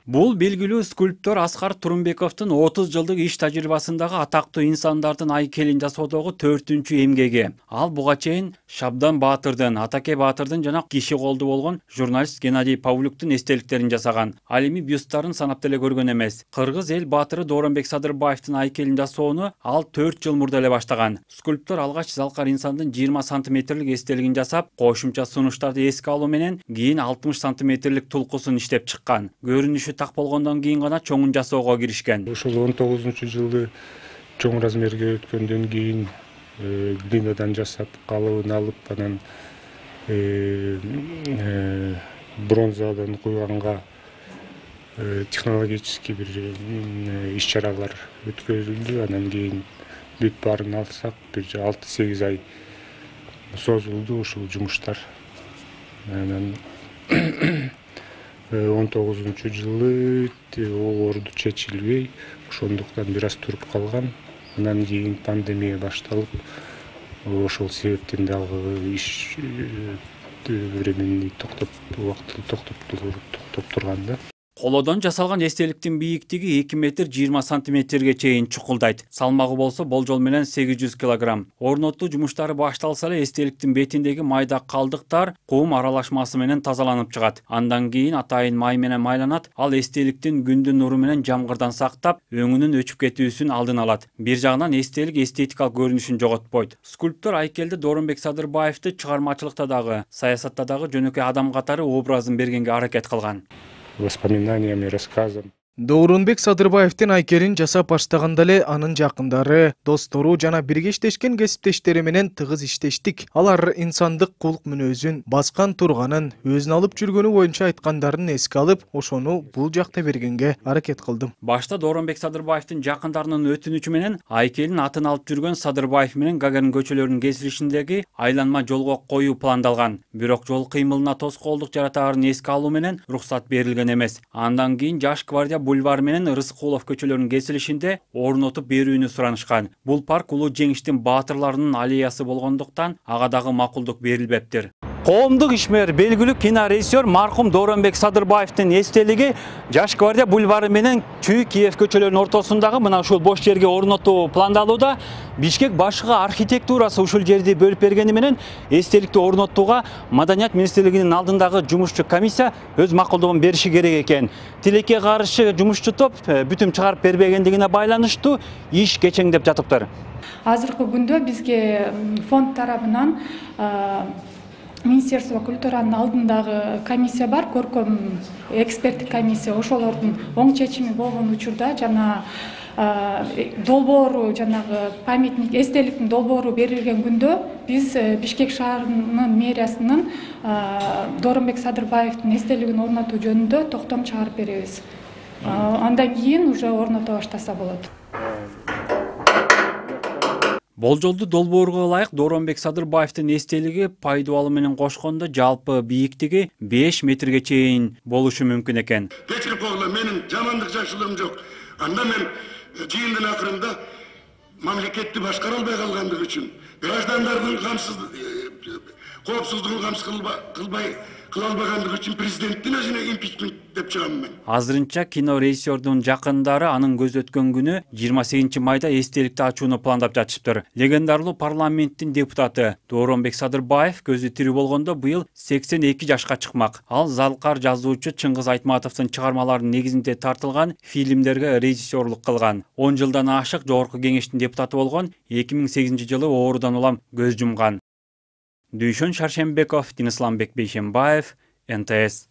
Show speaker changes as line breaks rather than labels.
Бул белгилүү скульптор Аскар Турунбековдун 30 жылдык иш тажрыйбасындагы атактуу инсандардын айкелин жасоодогу 4-түнчү эмгеги. Ал буга чейин Шабдан Баатырдын, Атаке Баатырдын жана киши колду болгон журналист Геннадий Павлюктун эстеликтерин жасаган. Ал эми бюсттарын санап деле көргөн эмес. Кыргыз эл баатыры Дооронбек Садырбаевдин айкелин жасоону ал 4 жыл мурда эле баштаган. Скульптор алгач залкар инсандын 20 сантиметрлик эстелигин жасап, кошумча сунуштарды эске алуу менен кийин 60 сантиметрлик тулкусун иштеп чыккан. Көрүнүшү так болгондон кийин гана чоңун жасоого киришкен.
Ошол 19-жылы чоң размерге өткөндөн кийин глинадан жасап, калыбын алып, анан бронзадан куйганга технологический бир иш-чаралар өткөрүлдү. Анан кийин бүт баарын алсак, бир 6-8 ай созулду ушул жумуштар. Анан 19-жылы орду чечилбей, ошондуктан бир аз туруп калган. Анан кийин пандемия башталып, ошол себептен дагы иш временный токтоп турган да.
Колодон жасалган эстеликтин бийиктиги 2 метр 20 сантиметрге чейин чукулдайт. Салмагы болсо болжол менен 800 килограмм. Орнотуу жумуштары башталса эле эстеликтин бетиндеги майда калдыктар кум аралашмасы менен тазаланып чыгат. Андан кийин атайын май менен майланат. Ал эстеликтин күндүн нуру менен жамгырдан сактап, өңүнүн өчүп кетүүсүн алдын алат. Бир жагынан эстелик эстетикалык көрүнүшүн жоготпойт. Скульптор айкелди Дооронбек Садырбаевди чыгармачылыкта дагы, саясатта дагы жөнөкөй адам катары образын бергенге аракет кылган.
Воспоминаниями, рассказом.
Дооронбек Садырбаевдин айкелин жасап баштаганда эле анын жакындары, достору жана бирге иштешкен кесиптештери менен тыгыз иштештик. Алар инсандык кулк мүнөзүн баскан турганын, өзүн алып жүргөнү боюнча айткандарын эске алып, ошону бул жакта бергенге аракет кылдым.
Башта Дооронбек Садырбаевдин жакындарынын өтүнүчү менен айкелин атын алып жүргөн Садырбаев менен Гагарин көчөлөрүнүн кесилишиндеги айланма жолго коюу пландалган. Бирок жол кыймылына тоскоолдук жаратаарын эске алуу менен уруксат берилген эмес. Андан кийин Жаш гвардия бульвары менен Рыскулов көчөлөрүнүн кесилишинде орнотуп берүүнү суранышкан. Бул парк Улуу Жеңиштин баатырларынын аллеясы болгондуктан ага дагы макулдук берилбептир. Коомдук ишмер, белгилүү кинорежиссер маркум Дооронбек Садырбаевдин эстелиги Жаш гвардия бульвары менен Чүй Киев көчөлөрүнүн ортосундагы мына ушул бош жерге орнотуу пландалууда. Бишкек башкы архитектурасы ушул жерди бөлүп бергени менен эстеликти орнотууга Маданият министрлигинин алдындагы жумушчу комиссия өз макулдугун бериши керек экен. Тилекке каршы жумушчу топ бүтүм чыгарып бербегендигине байланыштуу иш кечеңдеп жатыптыр.
Азыркы күндө бизге фонд тарабынан Министерство культуранын алдындагы комиссия бар, көркөм эксперттик комиссия. Ошолордун оң чечими болгон учурда жана долбоору, жанагы памятник эстеликтин долбоору берилген күндө биз Бишкек шаарынын мэриясынын Дооронбек Садырбаевдин эстелигин орнотуу жөнүндө токтом чыгарып беребиз. Андан кийин уже орното баштаса болот.
Болжолду долбоорго ылайык Дооронбек Садырбаевдин эстелиги пайдубалы менен кошкондо жалпы бийиктиги 5 метрге чейин болушу мүмкүн экен.
Кечирип койгула, менин жамандык жакшылыгым жок. Анда мен жыйындын акырында мамлекетти башкара албай калгандыгы үчүн, граждандардын коопсуздугун камсыз кыла албагандыгы үчүн президенттин өзүнө импичмент деп чыгам мен.
Азырынча кинорежиссердун жакындары анын көз өткөн күнү 28 майда эстеликти ачууну пландап жатышыптыр. Легендарлуу парламенттин депутаты Дооронбек Садырбаев көзү тирүү болгондо быйыл 82 жашка чыкмак. Ал залкар жазуучу Чыңгыз Айтматовдун чыгармаларынын негизинде тартылган фильмдерге режиссерлук кылган. 10 жылдан ашык жогорку кеңештин депутаты болгон, 2008-жылы оорудан улам көз жумган. Дүйшөн Шаршембеков, Динисламбек Бейшембаев, НТС.